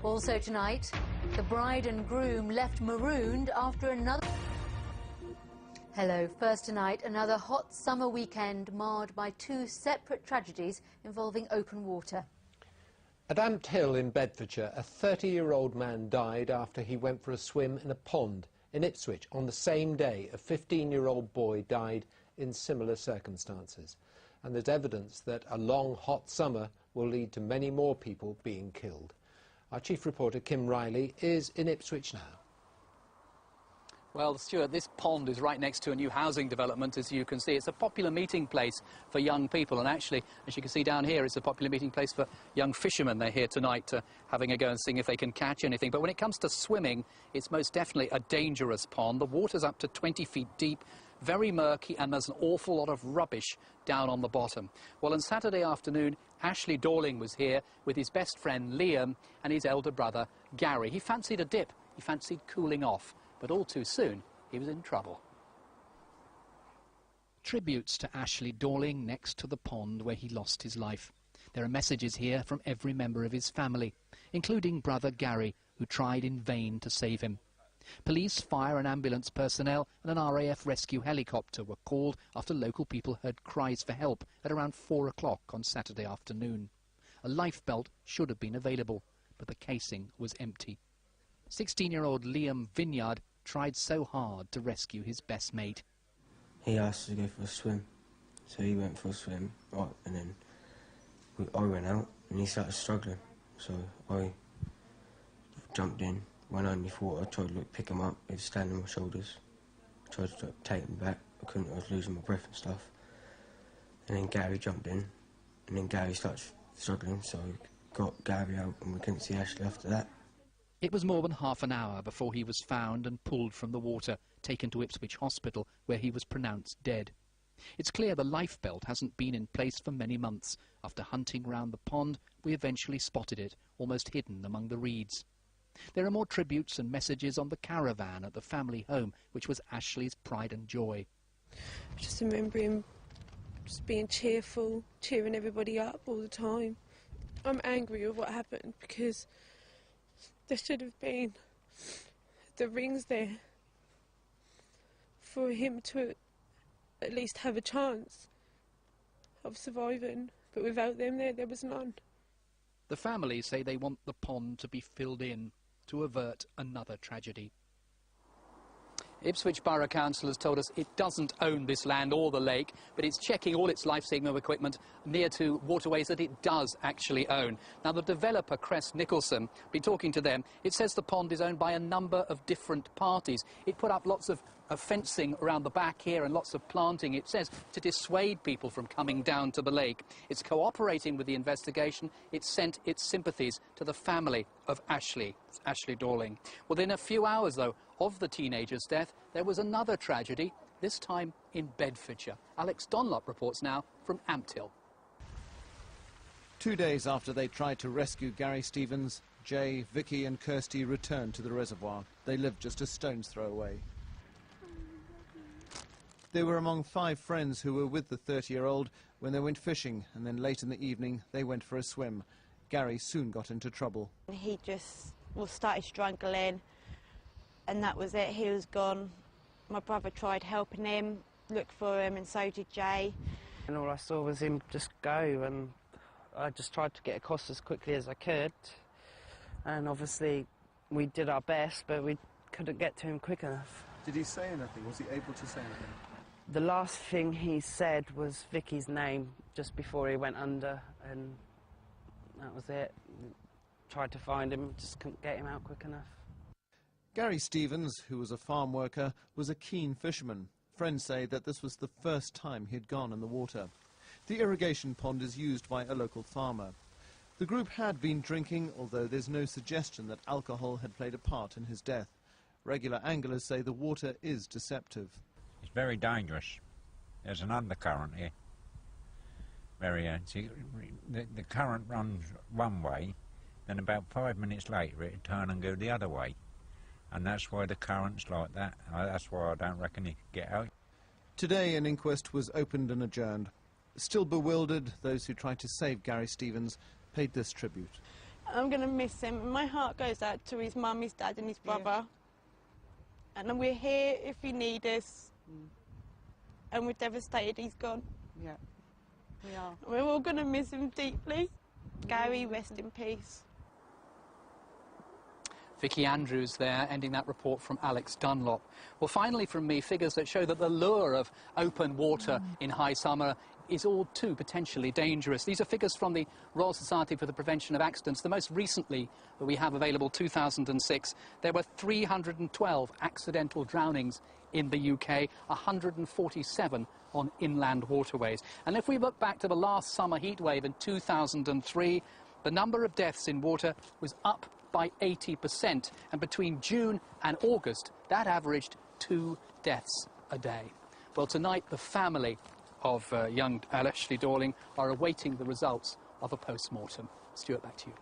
Also tonight, the bride and groom left marooned after another... Hello. First tonight, another hot summer weekend marred by two separate tragedies involving open water. At Ant Hill in Bedfordshire, a 30-year-old man died after he went for a swim in a pond. In Ipswich, on the same day, a 15-year-old boy died in similar circumstances. And there's evidence that a long, hot summer will lead to many more people being killed. Our chief reporter, Kim Riley, is in Ipswich now. Well, Stuart, this pond is right next to a new housing development, as you can see. It's a popular meeting place for young people, and actually, as you can see down here, it's a popular meeting place for young fishermen. They're here tonight having a go and seeing if they can catch anything. But when it comes to swimming, it's most definitely a dangerous pond. The water's up to 20 feet deep, very murky, and there's an awful lot of rubbish down on the bottom. Well, on Saturday afternoon, Ashley Dorling was here with his best friend Liam and his elder brother Gary. He fancied a dip, he fancied cooling off. But all too soon, he was in trouble. Tributes to Ashley Dorling next to the pond where he lost his life. There are messages here from every member of his family, including brother Gary, who tried in vain to save him. Police, fire and ambulance personnel and an RAF rescue helicopter were called after local people heard cries for help at around 4 o'clock on Saturday afternoon. A lifebelt should have been available, but the casing was empty. 16-year-old Liam Vineyard tried so hard to rescue his best mate. He asked to go for a swim, so he went for a swim, right, and then I went out and he started struggling, so I jumped in. When I only thought, I tried to pick him up, he was standing on my shoulders. I tried to take him back, I couldn't, I was losing my breath and stuff. And then Gary jumped in, and then Gary started struggling, so I got Gary out and we couldn't see Ashley after that. It was more than half an hour before he was found and pulled from the water, taken to Ipswich Hospital, where he was pronounced dead. It's clear the lifebelt hasn't been in place for many months. After hunting round the pond, we eventually spotted it, almost hidden among the reeds. There are more tributes and messages on the caravan at the family home, which was Ashley's pride and joy. I just remember him just being cheerful, cheering everybody up all the time. I'm angry with what happened because there should have been the rings there for him to at least have a chance of surviving, but without them there was none. The family say they want the pond to be filled in to avert another tragedy. Ipswich Borough Council has told us it doesn't own this land or the lake, but it's checking all its life-saving equipment near to waterways that it does actually own. Now, the developer, Crest Nicholson, been talking to them. It says the pond is owned by a number of different parties. It put up lots of fencing around the back here and lots of planting, it says, to dissuade people from coming down to the lake. It's cooperating with the investigation. It's sent its sympathies to the family of Ashley Dorling. Within a few hours, though, of the teenager's death, there was another tragedy, this time in Bedfordshire. Alex Donlop reports now from Ant Hill. 2 days after they tried to rescue Gary Stevens, Jay, Vicky and Kirsty returned to the reservoir. They lived just a stone's throw away. They were among 5 friends who were with the 30-year-old when they went fishing, and then late in the evening they went for a swim. Gary soon got into trouble. He just started struggling, and that was it. He was gone. My brother tried helping him, looked for him, and so did Jay. And all I saw was him just go, and I just tried to get across as quickly as I could. And obviously we did our best, but we couldn't get to him quick enough. Did he say anything? Was he able to say anything? The last thing he said was Vicky's name just before he went under, and that was it. Tried to find him, just couldn't get him out quick enough. Gary Stevens, who was a farm worker, was a keen fisherman. Friends say that this was the first time he had gone in the water. The irrigation pond is used by a local farmer. The group had been drinking, although there's no suggestion that alcohol had played a part in his death. Regular anglers say the water is deceptive. It's very dangerous. There's an undercurrent here. See, the current runs one way, then about 5 minutes later it'll turn and go the other way. And that's why the current's like that. That's why I don't reckon he could get out. Today an inquest was opened and adjourned. Still bewildered, those who tried to save Gary Stevens paid this tribute. I'm going to miss him. My heart goes out to his mum, his dad and his brother. And we're here if you need us. And we're devastated he's gone. Yeah, we are. We're all going to miss him deeply. Gary, rest in peace. Vicky Andrews there, ending that report from Alex Dunlop. Well, finally from me, figures that show that the lure of open water in high summer is all too potentially dangerous. These are figures from the Royal Society for the Prevention of Accidents. The most recently that we have available, 2006, there were 312 accidental drownings in the UK, 147 on inland waterways. And if we look back to the last summer heatwave in 2003, the number of deaths in water was up by 80%, and between June and August, that averaged 2 deaths a day. Well, tonight, the family of young Ashley Dorling are awaiting the results of a post-mortem. Stuart, back to you.